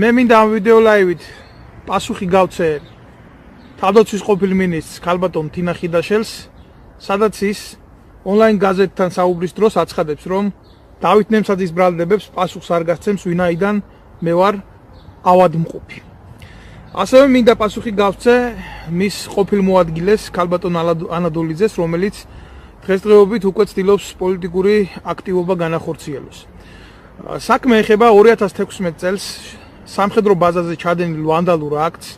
მე მინდა ამ ვიდეო ლაივით პასუხი გავცე თავდაცვის ყოფილ მინისტრს ქალბატონ თინა ხიდაშელს, სადაც ის ონლაინ გაზეთთან საუბრის დროს აცხადებს, რომ დავით ნემსაძის ბრალდებებს პასუხს არ გასცემს, ვინაიდან მე ვარ ავადმყოფი. ასევე მინდა პასუხი გავცე მის ყოფილ მოადგილეს ქალბატონ ანადოლიძეს, რომელიც დღესდღეობით უკვე ცდილობს პოლიტიკური აქტივობა განახორციელოს. საქმე ეხება 2016 წელს სამხედრო ბაზაზე ჩადენილ ვანდალურ აქტს.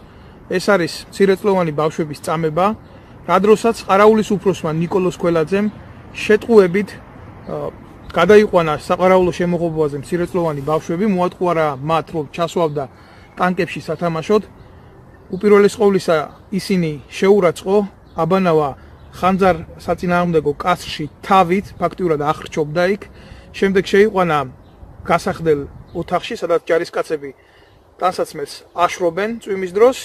ეს არის მცირეწლოვანი ბავშვების წამება, რა დროსაც ყარაულის უფროსმა ნიკოლოზ ქველაძემ შეტყუებით გადაიყვანა საყარაულო შემოღობაზე მცირეწლოვანი ბავშვები, მოატყუარა მათ, რომ ჩასვავდა ტანკებში სათამაშოდ. უპირველეს ყოვლისა ისინი შეურაცხყო, აბანავა ხანძარ საწინააღმდეგო კასრში თავით, ფაქტიურად ახრჩობდა იქ. შემდეგ შეიყვანა გასახდელ ოთახში, სადაც ჯარისკაცები ტანსაცმელს აშრობენ წვიმის დროს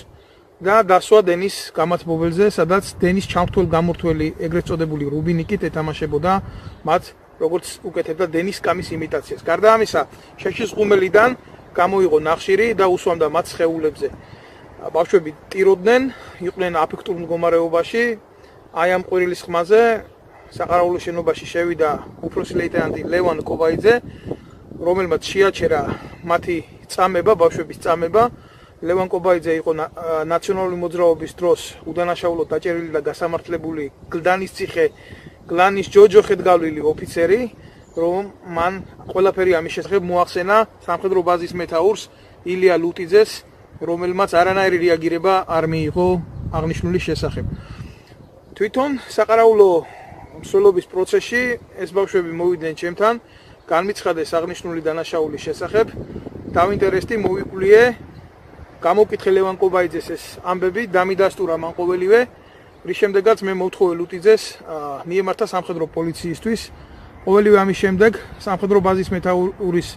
და დასვა დენის გამართბობელზე, სადაც დენის ჩამრთველ გამორთველი ეგრეთ წოდებული რუბინიკით ეთამაშებოდა მათ, როგორც უკეთებდა დენის კამის იმიტაციას. გარდა ამისა, შეშის ღუმელიდან გამოიღო ნახშირი და უსვამდა მათ სხეულებზე. ბავშვები ტიროდნენ, იყვნენ აფექტურ მდგომარეობაში. აი ამ ყვირილის ხმაზე საყარაულო შენობაში შევიდა უფროსი ლეიტენანტი ლევან კობაიძე, რომელმაც შეაჩერა მათი წამება, ბავშვების წამება. ლევან კობაიძე იყო ნაციონალური მოძრაობის დროს უდანაშაულოდ დაჭერილი და გასამართლებული გლდანის ციხე, გლანის ჯოჯოხეთ გავლილი ოფიცერი, რომ მან ყველაფერი ამის შესახებ მოახსენა სამხედრო ბაზის მეთაურს ილია ლუტიძეს, რომელმაც არანაირი რეაგირება არ მიიღო აღნიშნული შესახებ. თვითონ საყარაულო მსვლელობის პროცესში ეს ბავშვები მოვიდნენ ჩემთან, განმიცხადეს აღნიშნული დანაშაულის შესახებ, დავინტერესდი, მოვიკვლიე, გამოვკითხე ლევან კობაიძეს ეს ამბები, დამიდასტურა მან ყოველივე, რის შემდეგაც მე მოვთხოვე ლუტიძეს მიემართა სამხედრო პოლიციისთვის. ყოველივე ამის შემდეგ სამხედრო ბაზის მეთაურის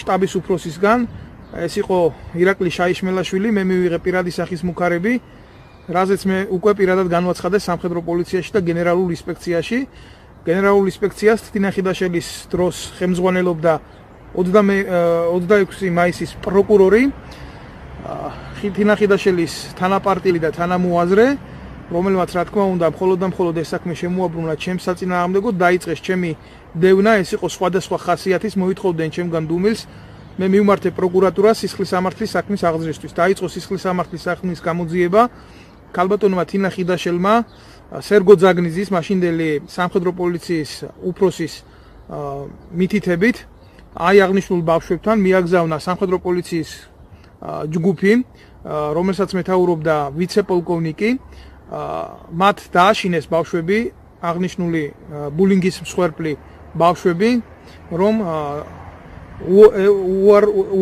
შტაბის უფროსისგან, ეს იყო ირაკლი შაიშმელაშვილი, მე მივიღე პირადი სახის მუქარები, რაზეც მე უკვე პირადად განვაცხადე სამხედრო პოლიციაში და გენერალურ ინსპექციაში. გენერალურ ინსპექციას თინა ხიდაშელის დროს ხელმძღვანელობდა 26 მაისის პროკურორი, თინა ხიდაშელის თანაპარტიელი და თანამოაზრე, რომელმაც რა თქმა უნდა მხოლოდ ეს საქმე შემოაბრუნა ჩემს საწინააღმდეგოდ, დაიწყეს ჩემი დევნა, ეს იყო სხვადასხვა ხასიათის, მოითხოვდნენ ჩემგან დუმილს. მე მივმართე პროკურატურას სისხლის სამართლის საქმის აღძრისთვის. დაიწყო სისხლის სამართლის საქმის გამოძიება ქალბატონმა თინა ხიდაშელმა სერგო ძაგნიძის მაშინდელი სამხედრო პოლიციის უფროსის მითითებით აი აღნიშნულ ბავშვებთან მიაგზავნა სამხედრო პოლიციის ჯგუფი, რომელსაც მეთაურობდა ვიცე-პოლკოვნიკი. მათ დააშინეს ბავშვები, აღნიშნული ბულინგის მსხვერპლი ბავშვები, რომ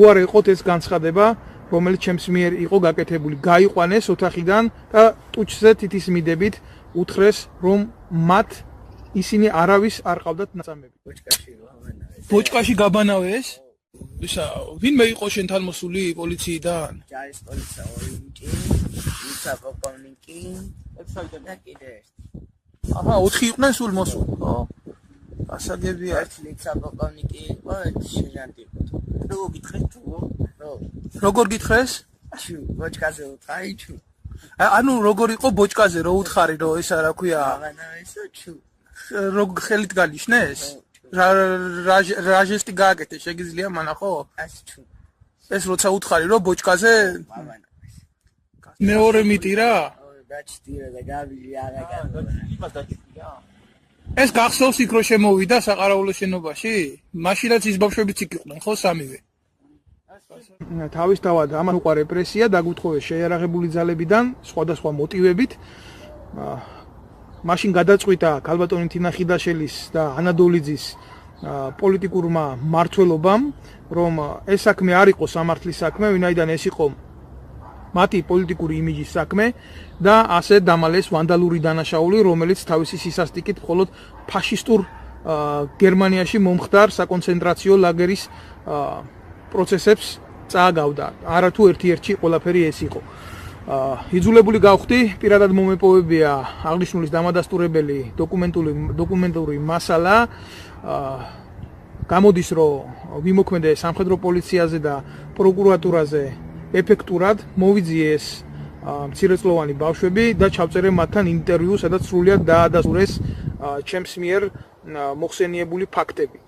უარ იყოთ ეს განცხადება, რომელიც ჩემს მიერ იყო გაკეთებული. გაიყვანეს ოთახიდან და ტუჩზე თითის მიდებით უთხრეს, რომ მათ ისინი არავის არ ყავდათ ნაწამები. ბოჭკაში გაბანავეს? ისა, ვინმე იყო შენთან მოსული პოლიციიდან? ჯარის პოლიცია ორინკი, ვიცე-პოლკოვნიკი, და კიდე ერთი. აჰა, 4 იყვნენ სულ მოსული, ხო? ასაგებია. ერთი ვიცე-პოლკოვნიკი იყო, ერთი სერჟანტი იყო. რო გითხრეს თუ? როგორ გითხრეს? ბოჭკაზე უთხარი ჩუ. ანუ როგორ იყო ბოჭკაზე რო უთხარი, რომ ისა რა ქვია? აღანავესო ჩუ. როგორ ხელით განიშნეს? რა ჟესტი გააკეთე, შეგიძლია მანა ხო? ასე ჩუ. ეს როცა უთხარი, რომ ბოჭკაზე აღანავეს. მეორე მიტირა? დაჩტირა და გავილი აღაგა. იმას დაჩტირა. ეს გახსოვს იქ რო შემოვიდა საყარაულო შენობაში? მაშინაც ის ბავშვებიც იქ იყვნენ, ხო, სამივე? თავისთავად ამან უყვა რეპრესია, დაგუთხოვეს შეიარაღებული ძალებიდან სხვადასხვა მოტივებით. მაშინ გადაწყვიტა ქალბატონი თინა ხიდაშელის და ანადოლიძის პოლიტიკურმა მმართველობამ, რომ ეს საქმე არ იყო სამართლის საქმე, ვინაიდან ეს იყო მათი პოლიტიკური იმიჯის საქმე და ასე დამალეს ვანდალური დანაშაული, რომელიც თავისი სისასტიკით მხოლოდ ფაშისტურ გერმანიაში მომხდარ საკონცენტრაციო ლაგერის პროცესებს წააგავდა. არათუ ერთ-ერთი ყველაფერი ეს იყო. იძულებული გავხდი, პირადად მომეპოვებია აღნიშნულის დამადასტურებელი დოკუმენტური მასალა. გამოდის, რომ ვიმოქმედე სამხედრო პოლიციაზე და პროკურატურაზე ეფექტურად მოვიძიეს მცირეწლოვანი ბავშვები და ჩავწერე მათთან ინტერვიუ, სადაც სრულად დაადასტურეს ჩემს მიერ მოხსენიებული ფაქტები.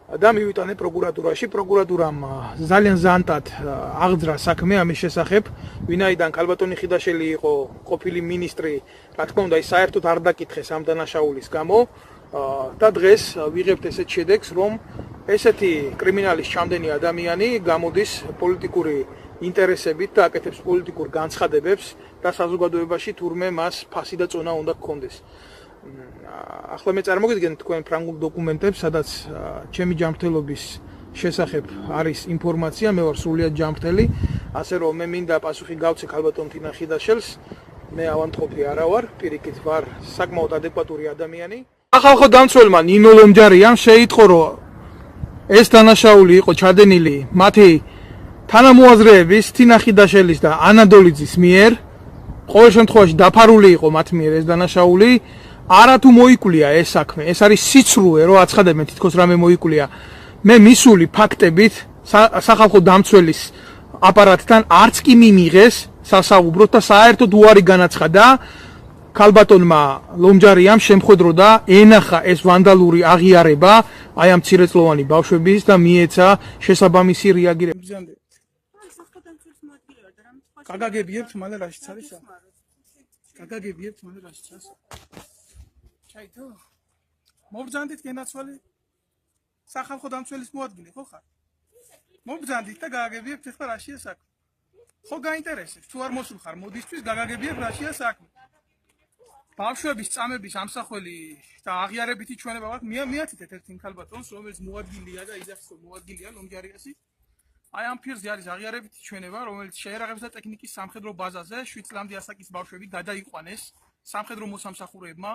და მივიტანე პროკურატურაში. პროკურატურამ ძალიან ზანტად აღძრა საქმე ამის შესახებ, ვინაიდან ქალბატონი ხიდაშელი იყო ყოფილი მინისტრი, რა თქმა უნდა, ის საერთოდ არ დაკითხეს ამ დანაშაულის გამო და დღეს ვიღებთ ესეთ შედეგს, რომ ესეთი კრიმინალის ჩამდენი ადამიანი გამოდის პოლიტიკური ინტერესებით და აკეთებს პოლიტიკურ განცხადებებს და საზოგადოებაში თურმე მას ფასი და წონა უნდა გქონდეს. ახლა მე წარმოგიდგენთ თქვენ ფრანგულ დოკუმენტებს, სადაც ჩემი ჯანმრთელობის შესახებ არის ინფორმაცია, მე ვარ სრულიად ჯანმრთელი, ასე რომ მე მინდა პასუხი გავცე ქალბატონ თინა ხიდაშელს, მე ავანტყოფი არა ვარ, პირიქით ვარ საკმაოდ ადეკვატური ადამიანი. ახალხო დამცველმა ნინო ლომჯარიამ შეიტყო, რომ ეს დანაშაული იყო ჩადენილი მათი თანამოაზრეების თინა ხიდაშელის და ანადოლიძის მიერ, ყოველ შემთხვევაში დაფარული იყო მათ მიერ ეს დანაშაული. არათუ მოიკვლია ეს საქმე, ეს არის სიცრუე, რომ აცხადებენ თითქოს რამე მოიკვლია. მე მისული ფაქტებით სახალხო დამცველის აპარატთან არც კი მიმიღეს სასაუბროთ და საერთოდ უარი განაცხადა ქალბატონმა ლომჯარიამ შემხედრო და ენახა ეს ვანდალური აღიარება აი ამ მცირეწლოვანი ბავშვების და მიეცა შესაბამისი რეაგირება. გაგაგებიებთ მალე რაშიც არის? გაგაგებიებთ მალე რაშიც არის? ჩაითო? მობრძანდით გენაცვალი სახალხო დამცველის მოადგილე ხო ხარ? მობრძანდით და გაგაგებიებთ ეხლა რაშია საქმე? ხო გაინტერესებს? თუ არ მოსულ ხარ მოდისთვის გაგაგებიებთ რაშია საქმე? ბავშვების წამების ამსახველი და აღიარებითი ჩვენება აქვს. მიათითეთ ერთ იმ ქალბატონს, რომელიც მოადგილეა და იძახის რომ მოადგილეა ლომჯარიასი. აი ამ ფირზე არის აღიარებითი ჩვენება, რომელიც შეერაღებს და ტექნიკის სამხედრო ბაზაზე 7 წლამდე ასაკის ბავშვები გადაიყვანეს სამხედრო მოსამსახურეებმა.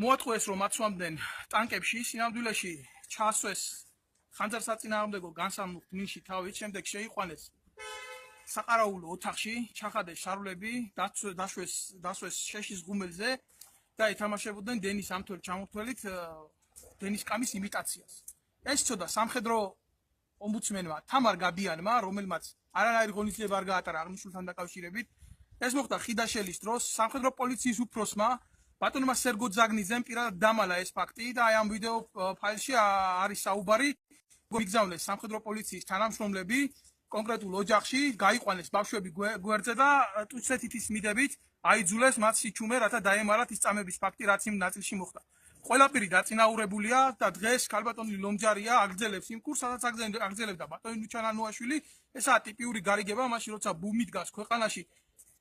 მოატყუეს რომ აცვამდნენ ტანკებში, სინამდვილეში ჩაასვეს ხანძარსაწინააღმდეგო განსამუხ ნიში თავით, შემდეგ შეიყვანეს საყარაულო ოთახში, ჩახადეს შარვლები, დასვეს შეშის ღუმელზე და ეთამაშებოდნენ დენის ამთველ ჩამოთვლით დენის კამის იმიტაციას. ეს ცოდა სამხედრო ომბუდსმენმა თამარ გაბიანმა, რომელმაც არანაირი ღონისძიება არ გაატარა აღნიშნულთან დაკავშირებით, ეს მოხდა ხიდაშელის დროს სამხედრო პოლიციის უფროსმა ბატონმა სერგო ძაგნიძემ პირადად დამალა ეს ფაქტი და აი ამ ვიდეო ფაილში არის საუბარი, მიგზავნეს სამხედრო პოლიციის თანამშრომლები კონკრეტულ ოჯახში, გაიყვანეს ბავშვები გვერდზე და თვითსეთითის მიდებით აიძულეს მათ სიჩუმე, რათა დაემალათ ის წამების ფაქტი, რაც იმ ნაწილში მოხდა. ყველაფერი დაწინაურებულია და დღეს ქალბატონი ლომჯარია აგრძელებს იმ კურსს, სადაც აგრძელებდა ბატონი ნუჩანანუაშვილი. ესაა ტიპიური გარიგება, მაშინ როცა ბუმი დგას ქვეყანაში,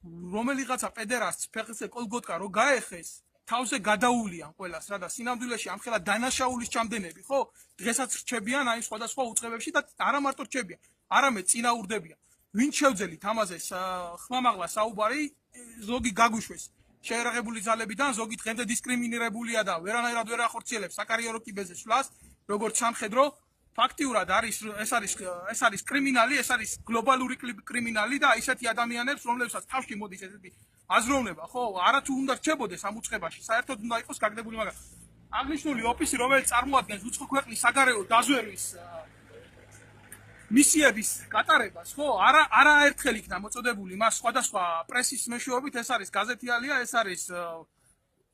რომელიღაცა პედერასტს ფეხზე კოლგოტკა რო გაეხეს, თავზე გადაულიან ყველას რა და სინამდვილეში ამხელა დანაშაულის ჩამდენები, ხო? დღესაც რჩებიან აი სხვადასხვა უწყებებში და არა მარტო რჩებიან, არამედ წინაურდებიან. ვინ შევძელით ამაზე ხმამაღლა საუბარი, ზოგი გაგუშვეს. შეერაღებული ძალებიდან ზოგი დღემდე დისკრიმინირებულია და ვერანაირად ვერ ახორციელებს საკარიერო კიბეზე სვლას, როგორც სამხედრო. ფაქტიურად ეს არის კრიმინალი, ეს არის გლობალური კრიმინალი და ისეთი ადამიანებს, რომლებსაც თავში მოდის ესეთი აზროვნება, ხო, არათუ უნდა რჩებოდეს ამ უწყებაში, საერთოდ უნდა იყოს გაგდებული, მაგრამ აღნიშნული ოფისი, რომელიც წარმოადგენს უცხო ქვეყნის საგარეო დაზვერვის მისიების გატარებას, ხო, არაერთხელ იქნა მოწოდებული მას სხვადასხვა პრესის მეშვეობით, ეს არის გაზეთი ალია, ეს არის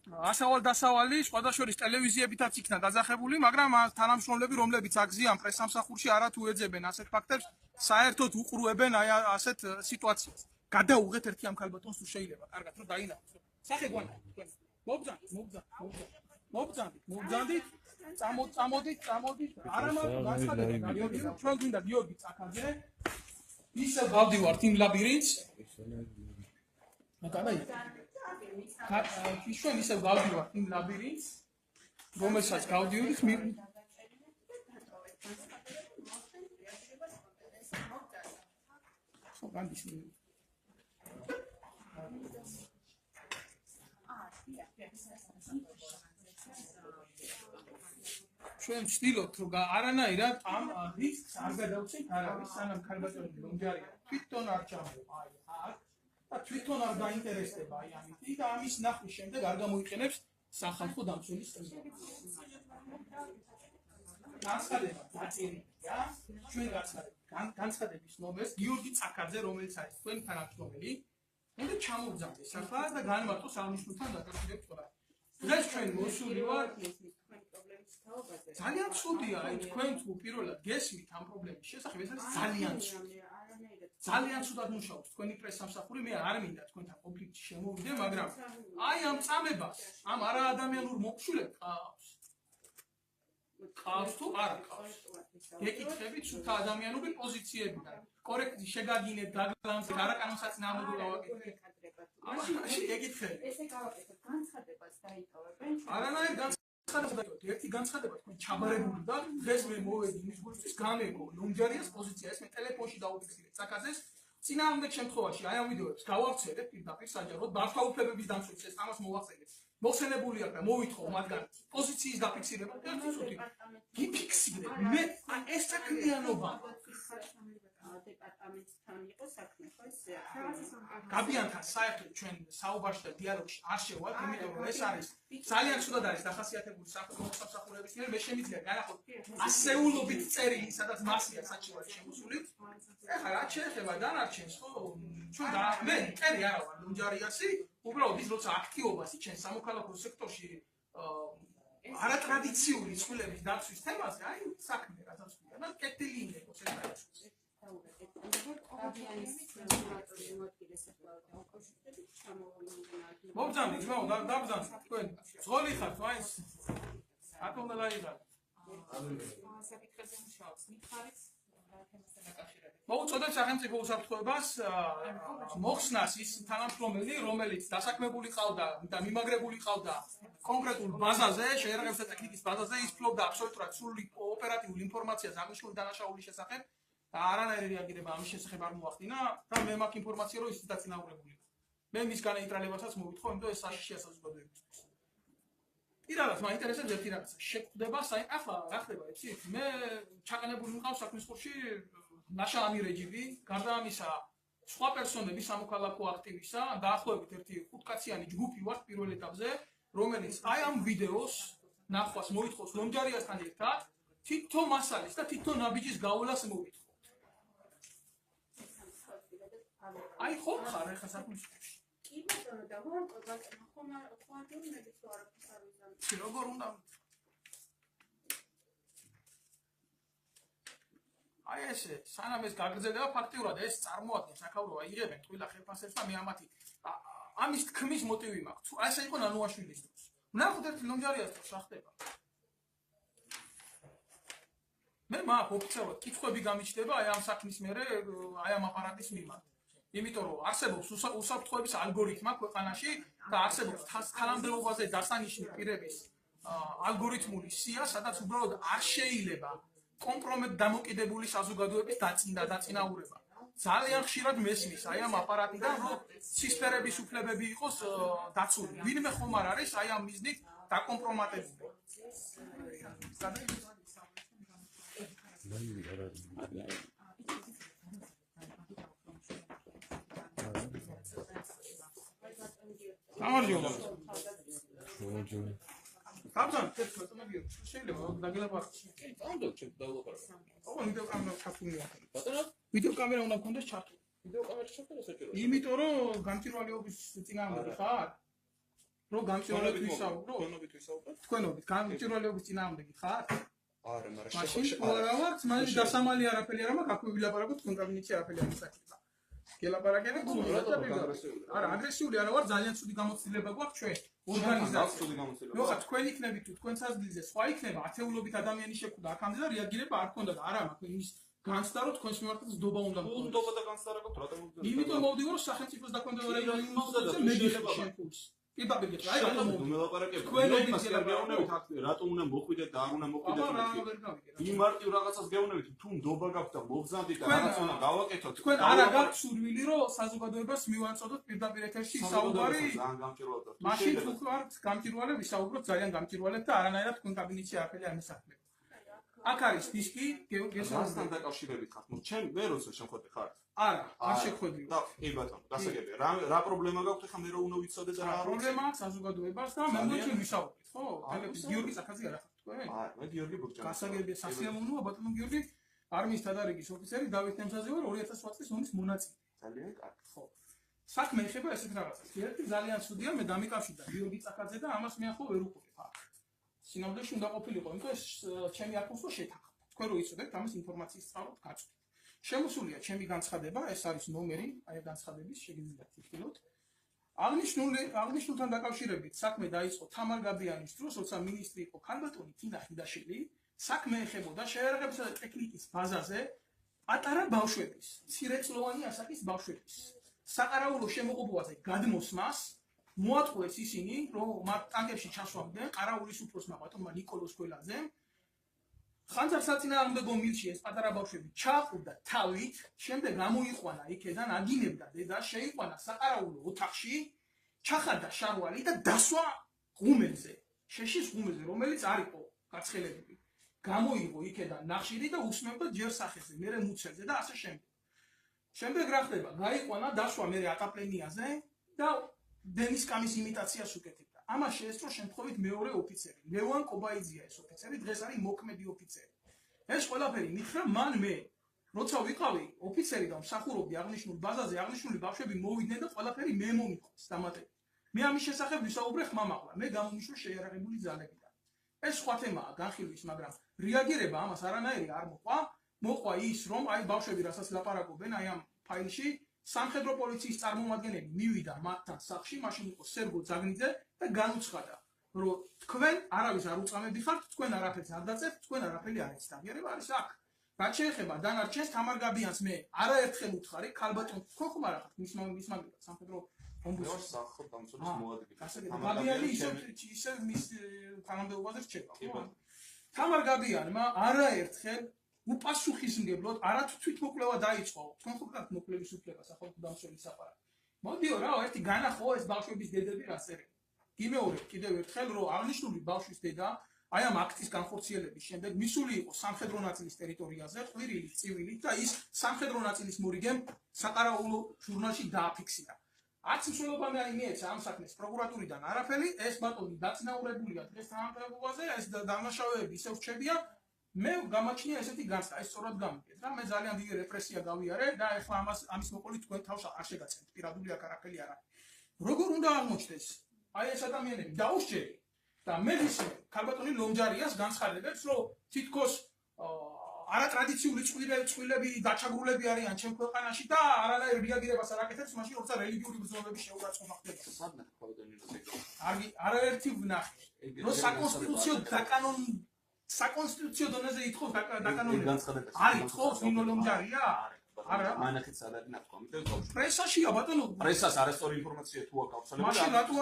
ასავალ-დასავალი, სხვადასხვა ტელევიზიებითაც იქნა დაძახებული, მაგრამ თანამშრომლები, რომლებიც აგზიან პრესამსახურში, არათუ ეძებენ ასეთ ფაქტებს, საერთოდ უყურებენ აი ასეთ სიტუაციას. გადაუღეთ ერთი ამ ქალბატონს თუ შეიძლება, კარგად რომ დაინახოთ. სახე გვანდა, მობძანდით, წამოდით, არა მაგრამ განცხადება, ჩვენ გვინდა გიორგი წაქაძე, ისე გავდივართ იმ ლაბირინთს. ჩვენ ისე გავდივართ იმ ლაბირინთს, რომელსაც გავდივართ ხო განდის ჩვენ ვცდილობთ რომ არანაირად ამ რისკს არ გადავცემთ არავის, სანამ ქალბატონი ლომჯარია თვითონ არ ჩამოვა აი აქ და თვითონ არ გაინტერესდება აი ამით და ამის ნახვის შემდეგ არ გამოიყენებს სახალხო დამცველის წესრიგს. განცხადება დაწერილია, ჩვენ განცხადება განცხადების ნომერს გიორგი წაკაძე, რომელიც არის თქვენ თანამშრომელი, უნდა ჩამოგზავნეს ახლა და განმარტოს აღნიშნულთან დაკავშირებით. დღეს ჩვენ მოსული ვართ ძალიან ცუდია, აი თქვენ თუ პირველად გესმით ამ პრობლემის შესახებ, ეს არის ძალიან ცუდი. ძალიან ცუდად მუშაობს თქვენი პრესსამსახური, მე არ მინდა თქვენთან კონფლიქტში შემოვიდე, მაგრამ აი ამ წამებას, ამ არაადამიანურ მოკშულებს ყავს თუ არ ყავს. გეკითხებით სულთა ადამიანური პოზიციებიდან. კორექტი შეგაგინეთ, დაგლამს, არაკანონსაწინააღმდეგო გავაკეთეთ. ამაში ეკითხებით. ესე გავაკეთეთ, განცხადებას დაიტოვებენ. არანაირ განცხადებას დაიტოვებთ. ერთი განცხადება თქვენ ჩაბარებული და დღეს მე მოვედი იმის გულისთვის გამეგო ლონჯარიას პოზიცია, ეს მე ტელეფონში დავუფიქსირე წაკაძეს. წინააღმდეგ შემთხვევაში აი ამ ვიდეოებს გავავწერეთ პირდაპირ საჯაროდ, მართლმსაჯულების დამცველს ეს ამას მოვახსენეთ. მოხსენებული აქ და მოვითხოვ მათგან პოზიციის დაფიქსირება და ცუდი. გიფიქსირე. მე ეს საქმიანობა დეპარტამენტთან იყო საქმე, ხო ეს? გაბიანთან საერთოდ ჩვენ საუბარში და დიალოგში არ შევარ, იმიტომ რომ ეს არის ძალიან ცუდად არის დახასიათებული სამსახურების მიერ. მე შემიძლია განახოთ ასეულობით წერილი, სადაც მასია საჭიროა შემოსული. ეხლა რა შეიძლება დანარჩენს, ხო? ჩვენ მე მტერი არა ვარ ლონჯარიასი, უბრალოდ ის როცა აქტიობას იჩენს სამოქალაქო სექტორში არატრადიციული წყვილების დაცვის თემაზე, აი საქმე რასაც ქვია და კეთილი ინდეკოს ეს არის. მოგძამდი ძმაო, დაბძამდი თქვენ. ზღოლი ხართ მაინც? რატომ უნდა დაიღალე? საკითხებზე მუშაობს, მითხარით თემასთან დაკავშირებით. მოუწოდეთ სახელმწიფო უსაფრთხოებას მოხსნას ის თანამშრომელი, რომელიც დასაქმებული ყავდა და მიმაგრებული ყავდა კონკრეტულ ბაზაზე, შეერაღებთა ტექნიკის ბაზაზე, ის ფლობდა აბსოლუტურად სრული ოპერატიულ ინფორმაციას აღნიშნული დანაშაულის შესახებ და არანაირი რეაგირება ამის შესახებ არ მოახდინა და მე მაქვს ინფორმაცია, რომ ის დაწინაურებული. მე მისგან ნეიტრალებასაც მოვითხო, იმიტომ ეს საშიშია საზოგადოებისთვის. პირადად მაინტერესებს ერთი რაღაცა. შეგვხვდება, ახლა რა ხდება, იცით? მე ჩაყენებული მყავს საქმის ხურში ნაშაამი რეჯიმი, გარდა ამისა, სხვა პერსონები სამოქალაქო აქტივისა, დაახლოებით ერთი 5 კაციანი ჯგუფი ვართ პირველ ეტაპზე, რომელიც აი ამ ვიდეოს ნახვას მოითხოვს ლონჯარიასთან ერთად, თითო მასალის და თითო ნაბიჯის გავლას მოითხოვთ. აი ხო ხარ ახლა საქმის ხურში. კი ბატონო, და ვარკო ბატონო, ხომ არ დურნებით თუ არაფერს არ ვიზამ. როგორ უნდა აი ესე, სანამ ეს გაგრძელდება ფაქტიურად ეს წარმოადგენს საკავრო აიღებენ ტყუილა ხელფასებს და მე ამათი ამის თქმის მოტივი მაქვს. აი ესე იყო ნანუაშვილის დროს. ნახოთ ერთი ლონჯარიას დროს რა ხდება. მე მაქვს ოფიციალურად კითხვები გამიჩნდება აი ამ საქმის მერე აი ამ აპარატის მიმართ. იმიტომ რომ არსებობს უსაფრთხოების ალგორითმა ქვეყანაში და არსებობს თანამდებობაზე დასანიშნული პირების ალგორითმული სია, სადაც უბრალოდ არ შეიძლება კომპრომეტ დამოკიდებული საზოგადოების დაწინაურება. ძალიან ხშირად მესმის აი ამ აპარატიდან, რომ ცისფერების უფლებები იყოს დაცული. ვინმე ხომ არ არის აი ამ მიზნით დაკომპრომატებული. გამარჯობა. Tamam, შეიძლება დაგილაპარაკო. დავდო ჩემ დავილაპარაკო. ო, ვიდეო კამერა ჩართულია. ბატონო, ვიდეო კამერა უნდა გქონდეს ჩართული. ვიდეო კამერა შეფერა საჭიროა. იმიტომ რომ გამჭირვალეობის წინააღმდეგ ხარ? რომ გამჭირვალეობის ვისაუბრო? თქვენობით ვისაუბრეთ? თქვენობით გამჭირვალეობის წინააღმდეგ ხარ? არა, მაგრამ მაშინ რა ვარ? მაშინ დასამალი არაფერი არ მაქვს, აქვე ვილაპარაკოთ თქვენ კაბინეტში არაფერი არ საკითხა. გელაპარაკებთ არა, აგრესიული არა ვარ, ძალიან ცუდი გამოცდილება გვაქვს ჩვენ. ორგანიზაცია. ნუ ხა თქვენ იქნებით თუ თქვენ საზგლზე სხვა იქნება ათეულობით ადამიანი შეკვდა აქამდე და რეაგირება არ ქონდა და არა მაქვს იმის განცდა რომ თქვენს მიმართაც ნდობა უნდა გქონდეს. ნდობა და განცდა რა გაქვთ, რატომ მოგდეთ? იმიტომ მოვდივარ რომ სახელმწიფოს დაქვემდებარე ინსტიტუციებზე მე გიხდი შემკულს. პირდაპირ გეტყვი, აი რატომ მოვდივარ? თქვენობით გეუბნებით აქ რატომ უნდა მოხვიდეთ და არ უნდა მოხვიდეთ იმაში. იმ მარტივ რაღაცას გეუბნებით, თუ ნდობა გაქვთ და მოგზანდით და რაღაც უნდა გავაკეთოთ. თქვენ არა გაქვთ სურვილი რომ საზოგადოებას მივაწოდოთ პირდაპირ ეთერში საუბარი? ძალიან გამჭირვალეა. მაშინ თუ ხართ გამჭირვალე, ვისაუბროთ ძალიან გამჭირვალედ და არანაირად თქვენ კაბინეტში არაფერი არ მისახმება. აქ არის დისკი, გესასთან დაკავშირებით ხართ. ჩემ მე როცა შემხვედი ხარ? არა, არ შეხვედი. და კი ბატონო, გასაგებია. რა პრობლემა გაქვთ ხა მე რო უნდა ვიცოდე და რა პრობლემა აქვს საზოგადოებას და მე მგონი ჩვენ ვისაუბრეთ, ხო? გიორგი წაკაძე არა ხართ თქვენ? არა, მე გიორგი ბურჯანი. გასაგებია სასიამოვნოა ბატონო გიორგი. არმიის თადარიგის ოფიცერი დავით ნემზაძე ვარ 2008 წლის ომის მონაწილე. ძალიან კარგი. ხო. საქმე ეხება ესეთ რაღაცას. ერთი ძალიან ცუდია, მე დამიკავშირდა გიორგი წახაძე და ამას მე ახლა ვერ უყურებ აქ. სინამდვილეში უნდა ყოფილიყო, იმიტომ ეს ჩემი აკუსტო შეთანხმდა. თქვენ რო იცოდეთ, ამის ინფორმაციის სწავლობ გაწვდით. შემოსულია ჩემი განცხადება, ეს არის ნომერი, აი განცხადების შეგიძლიათ იხილოთ. აღნიშნულთან დაკავშირებით საქმე დაიწყო თამარ გაბიანის დროს, როცა მინისტრი იყო ქალბატონი თინა ხიდაშელი, საქმე ეხებოდა შეერაღებისა და ტექნიკის ბაზაზე პატარა ბავშვების, მცირეწლოვანი ასაკის ბავშვების საყარაულო შემოღობაზე გადმოსმას მოატყუეს ისინი, რომ მათ ტანგებში ჩასვამდნენ ყარაულის უფროსმა ბატონმა ნიკოლოზ გველაძემ. ხანძარსაწინააღმდეგო მილში ეს პატარა ბავშვები ჩააყრდა თავით, შემდეგ გამოიყვანა იქედან, აგინებდა დედა, შეიყვანა საყარაულო ოთახში, ჩახარდა შარვალი და დასვა ღუმელზე, შეშის ღუმელზე, რომელიც არ იყო გაცხელებული. გამოიღო იქედან ნახშირი და უსმევდა ჯერ სახეზე, მერე მუცელზე და ასე შემდეგ. შემდეგ რა ხდება? გაიყვანა, დასვა მერე ატაპლენიაზე და დენის კამის იმიტაციას უკეთებდა. ამას შეესწრო შემთხვევით მეორე ოფიცერი, ლევან კობაიძია ეს ოფიცერი, დღეს არის მოქმედი ოფიცერი. ეს ყველაფერი მითხრა მან მე, როცა ვიყავი ოფიცერი და მსახურობდი აღნიშნულ ბაზაზე, აღნიშნული ბავშვები მოვიდნენ და ყველაფერი მე მომიყვეს დამატებით. მე ამის შესახებ ვისაუბრე ხმამაღლა, მე გამომიშვა შეიარაღებული ძალებიდან. ეს სხვა თემაა განხილვის, მაგრამ რეაგირება ამას არანაირი არ მოყვა. მოყვა ის, რომ აი ბავშვები რასაც ლაპარაკობენ, აი ამ ფაილში სამხედრო პოლიციის წარმომადგენელი მივიდა მათთან სახლში, მაშინ იყო სერგო ძაგნიძე და განუცხადა, რომ თქვენ არავის არ უწყამები ხართ, თქვენ არაფერს არ დაწევთ, თქვენ არაფერი არ ეცით. აღიარება არის აქ. რაც შეეხება დანარჩენს თამარ გაბიანს მე არაერთხელ უთხარი, ქალბატონ თქვენ ხომ არ ახართ მის მაგალითად სამხედრო ომბუდსმენი სახოთ დამცველის მოადგილე. გაბიანი ისე მის თანამდებობაზე რჩება. თამარ გაბიანმა არაერთხელ უპასუხისმგებლოდ არათუ თვითმოკვლევა დაიწყო. თქვენ ხო გქონთ მოკვლევის უფლება სახალხო დამცველის საპარად. მოდიო რა, ერთი განახო ეს ბავშვების დედები რა წერენ. გიმეორებ კიდევ ერთხელ, რომ აღნიშნული ბავშვის დედა აი ამ აქტის განხორციელების შემდეგ მისული იყო სამხედრო ნაწილის ტერიტორიაზე, ყვირილით, წივილით და ის სამხედრო ნაწილის მორიგემ საყარაულო ჟურნალში დააფიქსირა. არც მსვლელობა მე მიეცა ამ საქმეს პროკურატურიდან არაფერი, ეს ბატონი დაწინაურებულია დღეს თანამდებობაზე, ეს დამნაშავეები ისევ რჩებია. მე გამაჩნია ესეთი განცდა, ეს სწორად გამიგეთ რა, მე ძალიან დიდი რეპრესია გავიარე და ეხლა ამის მოყოლით თქვენ თავს არ შეგაცემთ, პირადული აქ არაფერი არ არის. როგორ უნდა აღმოჩნდეს? აი ეს ადამიანები დაუსჯერი და მე ვიცი, ქალბატონი ლომჯარიას განცხადებებს, რომ თითქოს არატრადიციული წყვილები დაჩაგრულები არიან ჩემ ქვეყანაში და არანაირ რეაგირებას არ აკეთებს, მაშინ როცა რელიგიური ბრძოლების შეურაცხყოფა ხდება. სადღაც ქალბატონი როზეკა. არაერთი ვნახე, რომ საკონსტიტუციო დონეზე ითხოვს დაკანონება. არ ითხოვს ნინო ლომჯარია? არა. მანახეთ სადარი ნათქვამი და გავშ. პრესაშია ბატონო. პრესას არასწორი ინფორმაცია თუ აქვს აუცილებლად. მაშინ რატო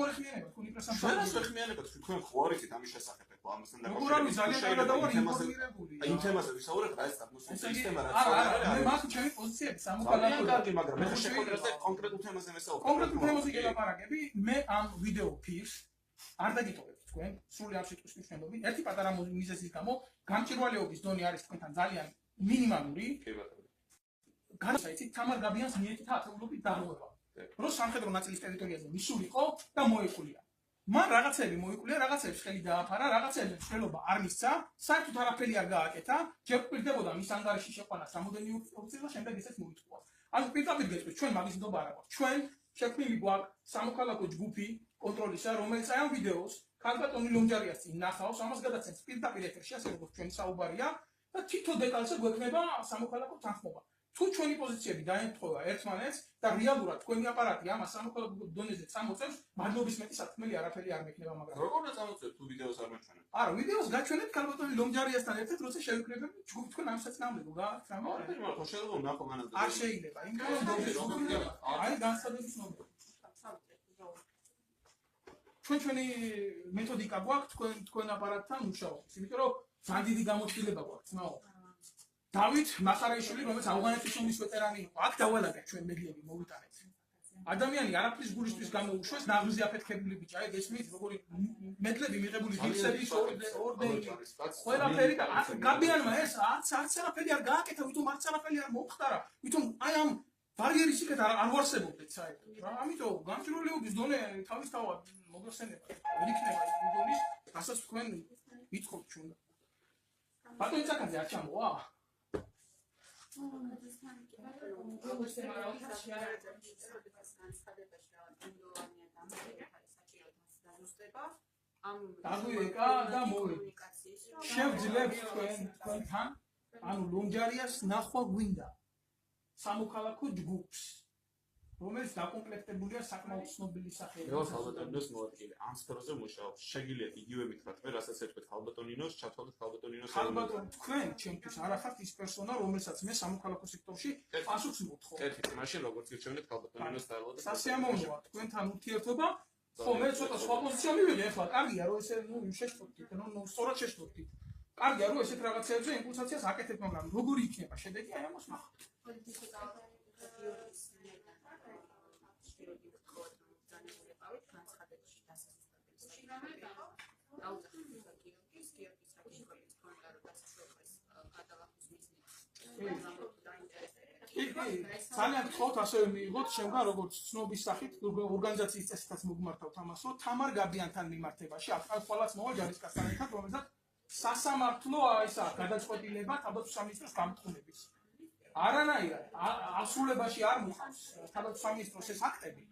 არ ხმიანება თქვენი პრესამ? შენას ხმიანება თქვენ ხო არ იცით ამის შესახებ ეხლა ამასთან დაკავშირებით. როგორ არის ძალიან კარგად ვარ ინფორმირებული. აი იმ თემაზე ვისაუბრებ რა ეს აღმოსული სისტემა რაც არა, მე მაგ ჩემი პოზიციები სამოქალაქო. კარგი, მაგრამ მე შეხვედრაზე კონკრეტულ თემაზე მესაუბრებ. კონკრეტულ თემაზე გელაპარაკები, მე ამ ვიდეო ფირს არ დაგიტოვებთ თქვენ, სრული ამ სიტყვის მნიშვნელობით. ერთი პატარა მიზეზის გამო გამჭირვალეობის დონე არის თქვენთან ძალიან მინიმალური. განსაიცით თამარ გაბიანს მიეწთა ათეულობით დაღუება. რომ სამხედრო ნაწილის ტერიტორიაზე მისულიყო და მოეკვლია. მან რაღაცები მოიკვლია, რაღაცებს ხელი დააფარა, რაღაცებს მშველობა არ მისცა, საერთოდ არაფერი არ გააკეთა, ჯერ პირდებოდა მის ანგარიში შეყვანა სამოდენი ოფიცერი და შემდეგ ესეც მოიწვა. ანუ პირდაპირ გეტყვით, ჩვენ მაგის ნდობა არ აქვს. ჩვენ შექმნილი გვაქვს სამოქალაქო ჯგუფი კონტროლისა, რომელიც აი ამ ვიდეოს ქალბატონი ლომჯარიას წინ ნახავს, ამას გადაცემს პირდაპირ ეთერში, ასე როგორც ჩვენი საუბარია და თითო დეტალზე გვექნება სამოქალაქო თანხმობა. თუ ჩვენი პოზიციები დაემთხვევა ერთმანეთს და რეალურად თქვენი აპარატი ამას სამოქალაქო დონეზე წამოწევს, მადლობის მეტი საქმელი არაფერი არ მექნება, მაგრამ როგორ უნდა წამოწევთ თუ ვიდეოს არ მაჩვენებთ? არა, ვიდეოს გაჩვენებთ ქალბატონი ლომჯარიასთან ერთად, როცა შევიკრიბებ ჯგუფი თქვენ ამ საწინააღმდეგო გააკეთეთ. არა, მაგრამ შეიძლება ვნახო მანამდე. არ შეიძლება, იმიტომ რომ აი განსხვავების ნომერი. ჩვენი მეთოდიკა გვაქვს თქვენ აპარატთან მუშაობს, იმიტომ რომ ძალიან დიდი გამოჩილება გვაქვს, ძმაო. დავით მახარაიშვილი, რომელიც ავღანეთის ომის ვეტერანი იყო, აქ დავალაგეთ ჩვენ მედლები მოვიტანეთ. ადამიანი არაფრის გულისთვის გამოუშვეს, ნაღმზე აფეთქებული ბიჭა, ეგ ესმით, როგორი მედლები მიღებული ფიქსების ორდენი, ყველაფერი და გაბიანმა ეს არც არაფერი არ გააკეთა, ვითომ არც არაფერი არ მოხდარა, ვითომ აი ამ ბარიერის იქეთ არ ვარსებობდეთ საერთოდ რა. ამიტომ გამჭირვალეობის დონე თავისთავად მოგხსენება. ვერ იქნება ის დონის, რასაც თქვენ ვითხოვთ ჩვენ. ბატონი წაკაძე არ ჩამოვა? დაგვირეკა და მოვიდეთ. შევძლებთ თქვენთან, ანუ ლონჯარიას ნახვა გვინდა სამოქალაქო ჯგუფს, რომელიც დაკომპლექტებულია საკმაოდ ცნობილი სახელით. მე ხალბატონინოს მოადგილე ამ სფეროზე მუშაობს. შეგიძლიათ იგივე მითხრათ მე, რასაც ეთქვით ხალბატონინოს, ჩათვალოთ ხალბატონინოს. ხალბატონ, თქვენ ჩემთვის არ ახართ ის პერსონა, რომელსაც მე სამოქალაქო სექტორში პასუხს მოთხოვ. ერთი მაშინ როგორც გირჩევნით ხალბატონინოს დაელოდა. სასიამოვნოა თქვენთან ურთიერთობა. ხო, მე ცოტა სხვა პოზიცია მივიღე ახლა. კარგია, რომ ესე შეშფოთით, სწორად შეშფოთით. კარგია, რომ ესეთ რაღაცებზე იმპულსაციას აკეთებ, მაგრამ როგორი იქნება შედეგი, აი ამას ნახავთ. ძალიან გთხოვთ ასევე მიიღოთ შემდგომ როგორც ცნობის სახით ორგანიზაციის წესითაც მოგმართავთ ამას, რომ თამარ გაბიანთან მიმართებაში აქ ყველაც მოვა ჯარისკაცთან ერთად, რომელსაც სასამართლო ისა გადაწყვეტილება თავდაცვის სამინისტროს გამთხოვნების. არანაირად ასრულებაში არ მოხავს თავდაცვის სამინისტროს ეს აქტები.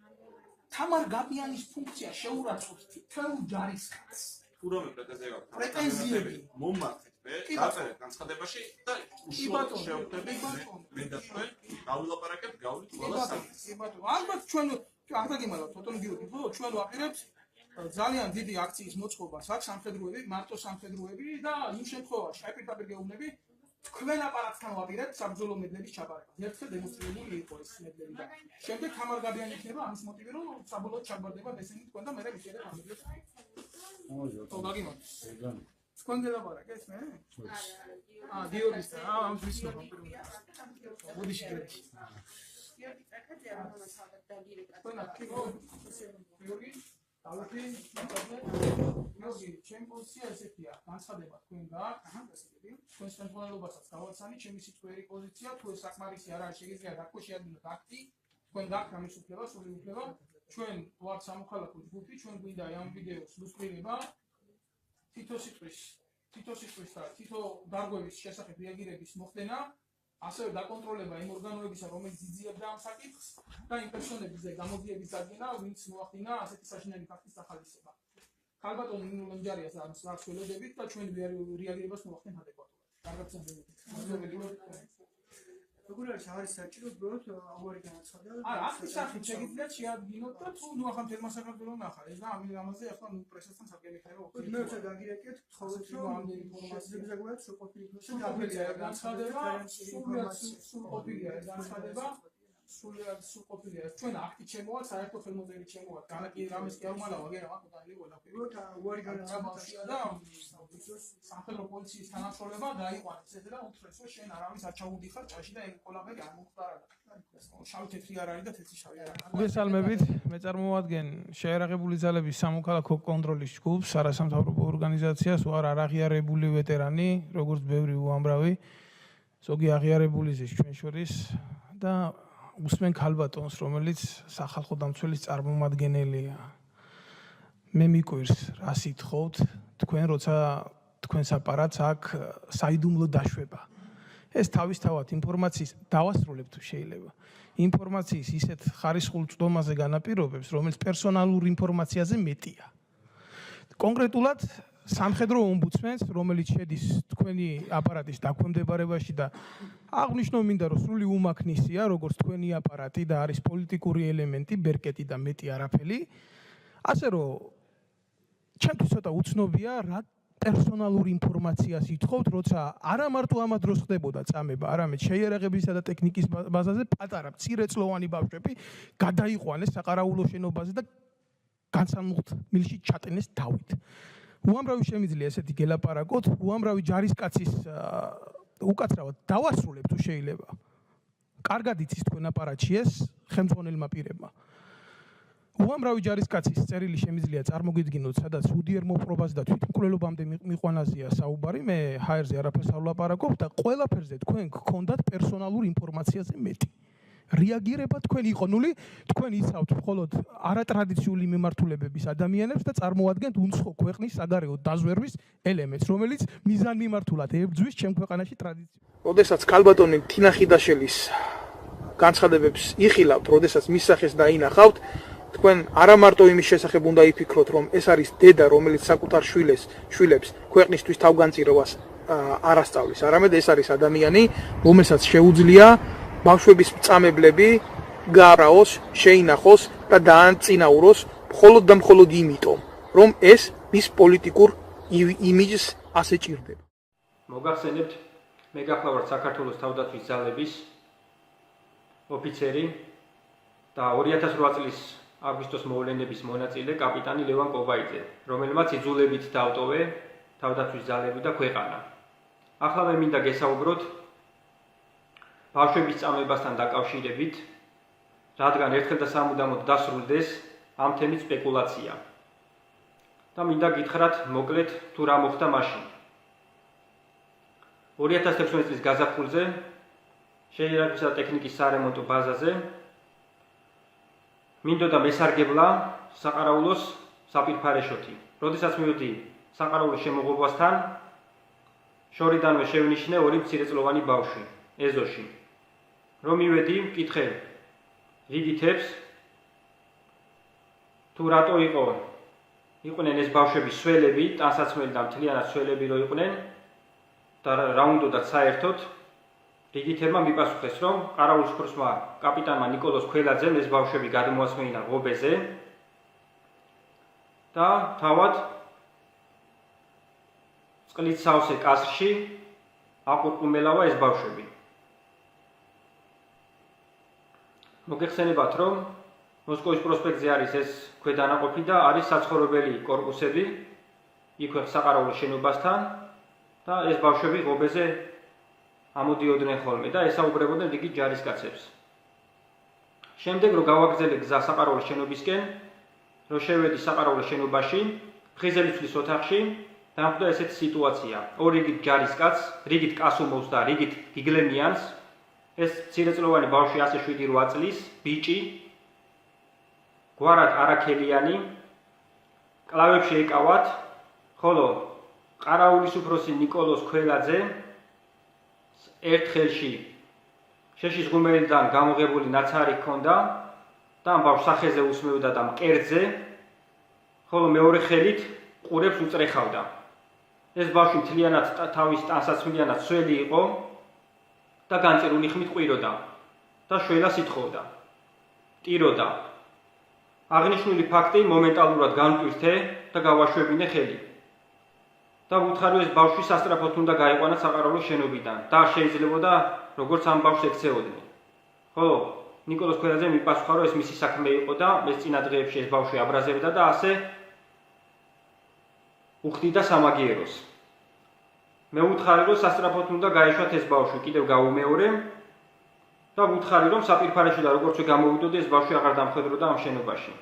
თამარ გაბიანის ფუნქცია შეურაცხყოფს თითოეულ ჯარისკაცს. თუ რომელ პრეტენზია გაქვთ? პრეტენზიები მომართეთ მე, დაწერეთ განცხადებაში და უშუალოდ შევხვდები მე და თქვენ გავილაპარაკებთ, გავლით ყველა საკითხს. კი ბატონო, ალბათ ჩვენ არ დაგიმალავთ ფოტონ გიოგი, ხო, ჩვენ ვაპირებთ ძალიან დიდი აქციის მოწყობას აქვს სამხედროები, მარტო სამხედროები და იმ შემთხვევაში აი პირდაპირ გეუბნები თქვენ აპარატთან ვაპირებთ საბრძოლო მედლების ჩაბარებას. ერთხელ დემონსტრირებული იყო ეს მედლები და შემდეგ თამარ გაბიანი იქნება ამის მოტივი, რომ საბოლოოდ ჩაბარდება ესენი თქვენ და მე ვიშერებ ამ მედლებს. ხო, დაგიმოთ. თქვენ გელაპარაკეთ მე? გიორგის და ამის ვიცნობ პირველად. მოდი შეგერეთ. გიორგი ტრაკაძე რომელსაც ალბათ დაგირეკა. გიორგი დავთი გიორგი ჩემ პოზიცია ესეთია განცხადება თქვენ გააქვთ თქვენ შემთხვევაობასაც გავაცანი ჩემი სიტყვიერი პოზიცია თუ ეს საკმარისი არ არის შეგიძლიათ დაკო შეადგინოთ აქტი თქვენ გააქვთ ამის უფლება სრული უფლება ჩვენ ვართ სამოქალაქო ჯგუფი ჩვენ გვინდა ამ ვიდეოს ლუსტრირება თითო სიტყვის და თითო დარგვევის შესახებ რეაგირების მოხდენა ასევე დაკონტროლება იმ ორგანოებისა, რომელიც ძიძიებდა ამ საკითხს და იმ პერსონებზე გამოძიების დადგენა, ვინც მოახდინა ასეთი საშინელი ფაქტის სახალისება. ხალბატონ ლონჯარიას ამს ვახსოვდებით და ჩვენ რეაგირებას მოახდენთ ადეკვატურად. კარგად ზამთრობთ. როგორ არის საჭირო უბრალოდ აუარი განაცხადა? არა, აქ სახით შეგიძლიათ შეადგინოთ და თუ ახლა თერმა საქართველოს ნახა ეს და ამაზე ახლა პრესასთან საგემექარო მე როცა გაგირეკეთ, გთხოვეთ რომ ამ ინფორმაციაზე გაგვაქვს ყოფილი ინფორმაცია განცხადება, სულ ყოფილია ეს განცხადება, სულიად სულ ყოფილია. ჩვენ აქტი ჩემოვა, საერთო ხელმოწერი ჩემოვა. განაკი რამეს კი არ უმალავა, გერა მაკუტანი ყველაფერი. უარი განაცხადია და სამხედრო პოლიციის თანამშრომლობა დაიყვანეს ესე და უთხრეს რომ შენ არავის არ ჩაუდიხარ ჭაში და ეგ ყველაფერი არ მოხდარა და შავი თეთრი არ არის და თეთრი შავი არ არის. მოგესალმებით, მე წარმოვადგენ შეერაღებული ძალების სამოქალაქო კონტროლის ჯგუფს, არასამთავრობო ორგანიზაციას, ვარ არაღიარებული ვეტერანი, როგორც ბევრი უამრავი, ზოგი აღიარებულიზის ჩვენ შორის და უსმენ ქალბატონს, რომელიც სახალხო დამცველის წარმომადგენელია. მე მიკვირს, რა სიტყვით, თქვენ როცა თქვენს აპარატს აქ საიდუმლო დაშვება. ეს თავისთავად ინფორმაციის დავასრულებ თუ შეიძლება. ინფორმაციის ისეთ ხარისხულ წვდომაზე განაპირობებს, რომელიც პერსონალურ ინფორმაციაზე მეტია. კონკრეტულად სამხედრო ომბუდსმენს, რომელიც შედის თქვენი აპარატის დაქვემდებარებაში და აღნიშნო მინდა რომ სრული უმაქნისია, როგორც თქვენი აპარატი და არის პოლიტიკური ელემენტი, ბერკეტი და მეტი არაფერი. ასე რომ ჩემთვის ცოტა უცნობია რა პერსონალური ინფორმაციას ითხოვთ, როცა არა მარტო ამ დროს ხდებოდა წამება, არამედ შეიარაღებისა და ტექნიკის ბაზაზე პატარა მცირეწლოვანი ბავშვები გადაიყვანეს საყარაულო შენობაზე და განსამუხთ მილში ჩატენეს დავით. უამრავი შემიძლია ესეთი გელაპარაკოთ, უამრავი ჯარისკაცის უკაცრავად დავასრულებ თუ შეიძლება. კარგად იცის თქვენ აპარატში ეს ხელმძღვანელმა პირებმა. უამრავი ჯარისკაცის წერილი შემიძლია წარმოგიდგინოთ, სადაც უდიერ მოპყრობაზე და თვითმკვლელობამდე მიყვანაზეა საუბარი, მე ჰაერზე არაფერს არ ვლაპარაკობ და ყველაფერზე თქვენ გქონდათ პერსონალურ ინფორმაციაზე მეტი. რეაგირება თქვენ იყონული, თქვენ იცავთ მხოლოდ არატრადიციული მიმართულებების ადამიანებს და წარმოადგენთ უნცხო ქვეყნის საგარეო დაზვერვის ელემენტს, რომელიც მიზანმიმართულად ებრძვის ჩემ ქვეყანაში ტრადიციას. როდესაც ქალბატონი თინა ხიდაშელის განცხადებებს იხილავთ, როდესაც მის სახეს დაინახავთ, თქვენ არა მარტო იმის შესახებ უნდა იფიქროთ, რომ ეს არის დედა, რომელიც საკუთარ შვილებს ქვეყნისთვის თავგანწირვას არასწავლის, არამედ ეს არის ადამიანი, რომელსაც შეუძლია ბავშვების მწამებლები გაარაოს, შეინახოს და დაანწინაუროს მხოლოდ და მხოლოდ იმიტომ, რომ ეს მის პოლიტიკურ იმიჯს ასე ჭირდება. მოგახსენებთ მე გახლავართ საქართველოს თავდაცვის ძალების ოფიცერი და 2008 წლის აგვისტოს მოვლენების მონაწილე კაპიტანი ლევან კობაიძე, რომელმაც იძულებით დაავტოვე თავდაცვის ძალები და ქვეყანა. ახლა მე მინდა გესაუბროთ ბავშვების წამებასთან დაკავშირებით, რადგან ერთხელ და სამუდამოდ დასრულდეს ამ თემის სპეკულაცია. და მინდა გითხრათ მოკლედ თუ რა მოხდა მაშინ. 2016 წლის გაზაფხულზე შეიარაღებისა და ტექნიკის სარემონტო ბაზაზე მინდოდა მესარგებლა საყარაულოს საპირფარეშოთი. როდესაც მივედი საყარაულოს შემოღობასთან, შორიდანვე შევნიშნე ორი მცირეწლოვანი ბავშვი, ეზოში. რომ მივედი, მკითხე რიგითებს, თუ რატო იყვნენ ეს ბავშვები სველები, ტანსაცმელი და მთლიანად სველები რო იყვნენ და რა უნდათ საერთოდ, რიგითებმა მიპასუხეს, რომ ყარაულის ქურსმა კაპიტანმა ნიკოლოზ ქველაძემ ეს ბავშვები გადმოასმენა ღობეზე და თავად წყლით სავსე კასრში აყურყუმელავა ეს ბავშვები. მოგეხსენებათ, რომ მოსკოვის პროსპექტზე არის ეს ქვედანაყოფი და არის საცხოვრებელი კორპუსები იქვე საყარაულოს შენობასთან და ეს ბავშვები ღობეზე ამოდიოდნენ ხოლმე და ესაუბრებოდნენ რიგით ჯარისკაცებს. შემდეგ რომ გავაგრძელე გზა საყარაულოს შენობისკენ, რომ შევედი საყარაულოს შენობაში, ფხიზელიცვლის ოთახში, დამხვდა ესეთი სიტუაცია. ორი რიგით ჯარისკაცს, რიგით კასუმოვს და რიგით გიგლენიანს, ეს მცირეწლოვანი ბავშვი ასე 7-8 წლის, ბიჭი, გვარად არაქელიანი, კლავებში ეკავათ, ხოლო ყარაულის უფროსი ნიკოლოზ ქველაძე ერთ ხელში შეშის ღუმელიდან გამოღებული ნაცარი ჰქონდა და ამ ბავშვს სახეზე უსმევდა და მკერდზე, ხოლო მეორე ხელით ყურებს უწრეხავდა. ეს ბავშვი მთლიანად თავის ტანსაცმლიანად სველი იყო და განწირული ხმით ყვიროდა და შველას ითხოვდა, ტიროდა. აღნიშნული ფაქტი მომენტალურად განვტვირთე და გავაშვებინე ხელი. და ვუთხარი ეს ბავშვი სასწრაფოდ უნდა გაიყვანა საყარაულოს შენობიდან და შეიძლებოდა როგორც ამ ბავშვს ექცეოდნენ. ხოლო ნიკოლოზ ქველაძე მიპასუხა, რომ ეს მისი საქმე იყო და ეს წინა დღეებში ეს ბავშვი აბრაზებდა და ასე უხდიდა სამაგიეროს. მე ვუთხარი, რომ სასწრაფოდ უნდა გაეშვათ ეს ბავშვი, კიდევ გავუმეორე და ვუთხარი, რომ საპირფარეში და როგორც გამოვიდოდი ეს ბავშვი აღარ დამხედროდა ამ შენობაში.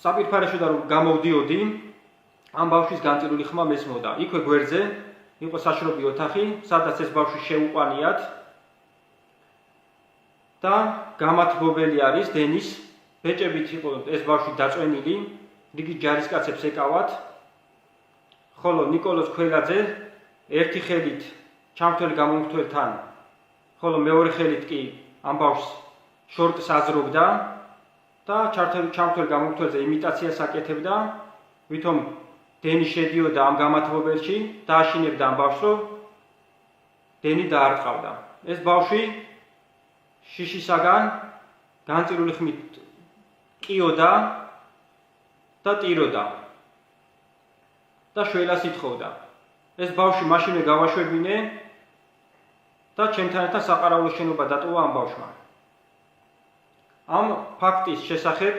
საპირფარეში და რომ გამოვდიოდი, ამ ბავშვის განწირული ხმა მესმოდა. იქვე გვერდზე იყო საშრობი ოთახი, სადაც ეს ბავშვი შეუყვანიათ და გამათბობელი არის დენის ბეჭებით იყო ეს ბავშვი დაწვენილი, რიგი ჯარისკაცებს ეკავათ, ხოლო ნიკოლოზ ქველაძე ერთი ხელით ჩამთველი გამომხდველთან, ხოლო მეორე ხელით კი ამ ბავშვს შორტს აზრობდა და ჩამთველი გამომხდველზე იმიტაციას აკეთებდა, ვითომ დენი შედიოდა ამ გამათბობელში და აშინებდა ამ ბავშვს, რომ დენი დაარტყავდა. ეს ბავშვი შიშისაგან განწირული ხმით ყიოდა და ტიროდა და შველას ითხოვდა. ეს ბავშვი მაშინვე გავაშვებინე და ჩემთან ერთად საყარაულოს შენობა დატოვა ამ ბავშვმა. ამ ფაქტის შესახებ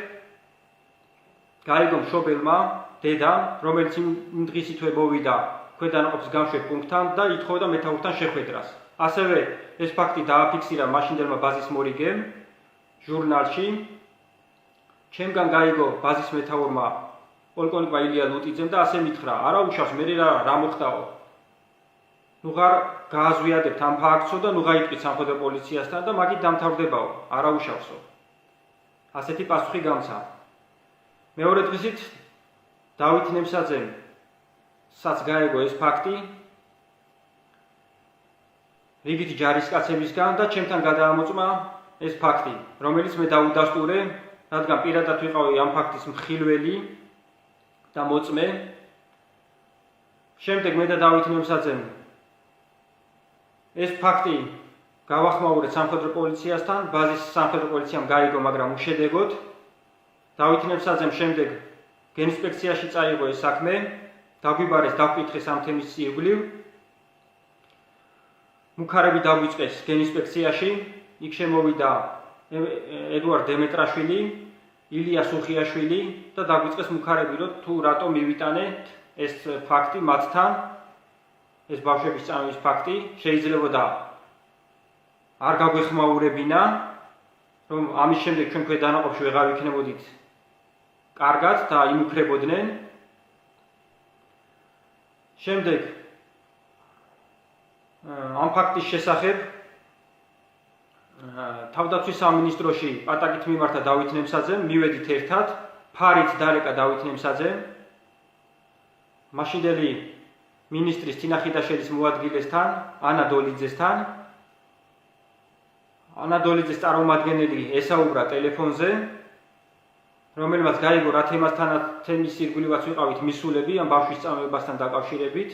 გაიგო მშობელმა დედამ, რომელიც იმ დღისითვე მოვიდა ქვედანაყოფის გამშვებ პუნქტთან და ითხოვდა მეთაურთან შეხვედრას. ასევე ეს ფაქტი დააფიქსირა მაშინდელმა ბაზის მორიგემ ჟურნალში. ჩემგან გაიგო ბაზის მეთაურმა პოლკოვნიკმა ილია ლუტიძემ და ასე მითხრა, არა უშავს, მე რა მოხდაო. ნუღარ გააზვიადებთ ამ ფაქტსო და ნუ გაიტყვით სამხედრო პოლიციასთან და მაგით დამთავრდებაო, არაუშავსო. ასეთი პასუხი გამცა. მეორე დღისით დავით ნემსაძემ საც გაეგო ეს ფაქტი რიგითი ჯარისკაცებისგან და ჩემთან გადაამოწმა ეს ფაქტი, რომელიც მე დაუდასტურე, რადგან პირადად ვიყავი ამ ფაქტის მხილველი და მოწმე. შემდეგ მე და დავით ნემსაძემ ეს ფაქტი გავახმაურეთ სამხედრო პოლიციასთან, ბაზის სამხედრო პოლიციამ გაიგო, მაგრამ უშედეგოდ. დავით ნემსაძემ შემდეგ გენინსპექციაში წაიღო ეს საქმე, დაგვიბარეს, დაგვიკითხეს ამ თემის ირგვლივ. მუქარები დაგვიწყეს გენინსპექციაში, იქ შემოვიდა ედუარდ დემეტრაშვილი, ილია სუხიაშვილი და დაგვიწყეს მუქარები, რომ თუ რატომ მივიტანეთ ეს ფაქტი მათთან, ეს ბავშვების წამების ფაქტი, შეიძლებოდა არ გაგვეხმაურებინა, რომ ამის შემდეგ ჩვენ ქვედანაყოფში ვეღარ ვიქნებოდით კარგად და იმუქრებოდნენ. შემდეგ ამ ფაქტის შესახებ თავდაცვის სამინისტროში პატაკით მიმართა დავით ნემსაძემ, მივედით ერთად, ფარით დარეკა დავით ნემსაძემ, მაშინდელი მინისტრის თინა ხიდაშელის მოადგილესთან, ანა დოლიძესთან. ანა დოლიძეს წარმომადგენელი ესაუბრა ტელეფონზე, რომელმაც გაიგო რა თემის ირგვლივაც ვიყავით მისულები ამ ბავშვის წამებასთან დაკავშირებით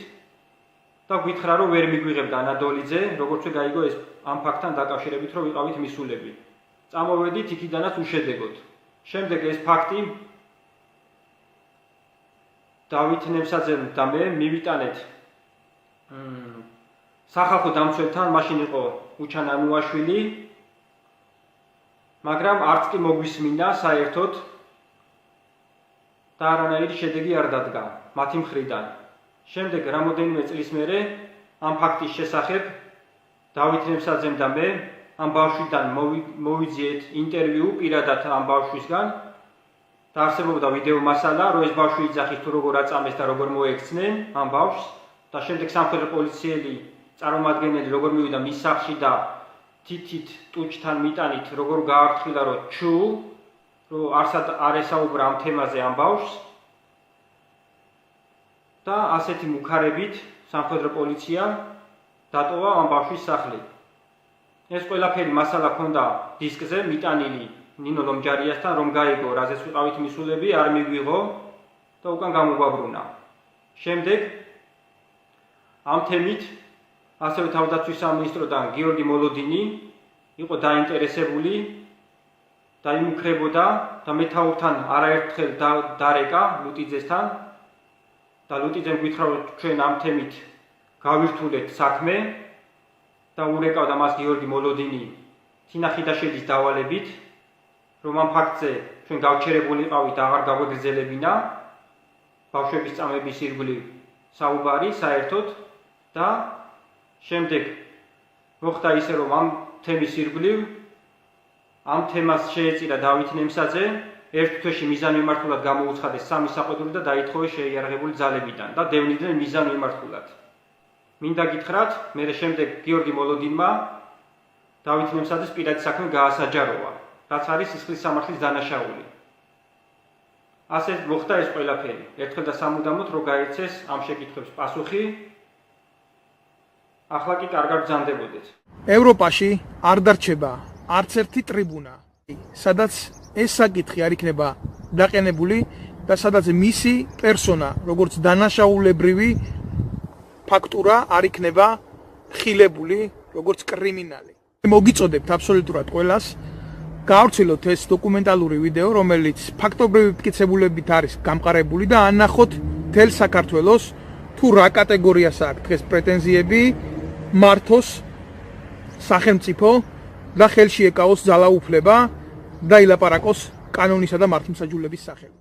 და გითხრა, რომ ვერ მიგვიღებდა ანა დოლიძე, როგორც გაიგო ეს ამ ფაქტთან დაკავშირებით, რომ ვიყავით მისულები. წამოვედით იქიდანაც უშედეგოდ. შემდეგ ეს ფაქტი დავით ნემსაძემ და მე მივიტანეთ სახალხო დამცველთან, მაშინ იყო უჩან ანუაშვილი, მაგრამ არც კი მოგვისმინა საერთოდ და არანაირი შედეგი არ დადგა მათი მხრიდან. შემდეგ რამოდენიმე წლის მერე ამ ფაქტის შესახებ დავით ნემსაძემ და მე ამ ბავშვიდან მოვიძიეთ ინტერვიუ პირადად ამ ბავშვისგან და არსებობდა ვიდეო მასალა, რომ ეს ბავშვი იძახის თუ როგორ აწამეს და როგორ მოექცნენ ამ ბავშვს და შემდეგ სამხედრო პოლიციელი წარმომადგენელი როგორ მივიდა მის სახლში და თითით ტუჩთან მიტანით როგორ გაართחיლა, რომ ჩუ, რომ არ ესაუბრა ამ თემაზე ამ ბავშვს და ასეთი მუქარებით სამხედრო პოლიციამ დატოვა ამ ბავშვის სახლი. ეს ყველაფერი მასალა ქონდა დისკზე მიტანილი ნინო ლომჯარიასთან, რომ გაიგო, რაზეც ვიყავით მისულები, არ მიგვიღო და უკან გამოგვაბრუნა. შემდეგ ამ თემით ასევე თავდაცვის სამინისტროდან გიორგი მოლოდინი იყო დაინტერესებული და იმუქრებოდა და მეთაურთან არაერთხელ დარეკა ლუტიძესთან და ლუტიძემ გითხრა, რომ ჩვენ ამ თემით გავირთულეთ საქმე და ურეკავდა მას გიორგი მოლოდინი თინა ხიდაშელის დავალებით, რომ ამ ფაქტზე ჩვენ გავჩერებული ვიყავით და აღარ გაგვეგრძელებინა ბავშვების წამების ირგვლივ საუბარი საერთოდ და შემდეგ მოხდა ისე, რომ ამ თემის ირგვლივ ამ თემას შეეწირა დავით ნემსაძე, ერთ თვეში მიზანმიმართულად გამოუცხადეს 3 საყვედური და დაითხოვეს შეიარაღებული ძალებიდან და დევნიდნენ მიზანმიმართულად. მინდა გითხრათ, მე შემდეგ გიორგი მოლოდინმა დავით ნემსაძეს პირადი საქმე გაასაჯაროვა, რაც არის სისხლის სამართლის დანაშაული. ასე მოხდა ეს ყველაფერი. ერთხელ და სამუდამოდ რო გაეცეს ამ შეკითხვებს პასუხი, ახლა კი კარგად ბრძანდებოდეთ. ევროპაში არ დარჩება არც ერთი ტრიბუნა, სადაც ეს საკითხი არ იქნება დაყენებული და სადაც მისი პერსონა, როგორც დანაშაულებრივი ფაქტურა არ იქნება ხილებული, როგორც კრიმინალი. მოგიწოდებთ აბსოლუტურად ყველას გავრცელოთ ეს დოკუმენტალური ვიდეო, რომელიც ფაქტობრივი მტკიცებულებით არის გამყარებული და ანახოთ მთელ საქართველოს თუ რა კატეგორიას აქვს დღეს პრეტენზიები მართოს სახელმწიფო და ხელში ეკავოს ძალაუფლება და ილაპარაკოს კანონისა და მართლმსაჯულების სახელით.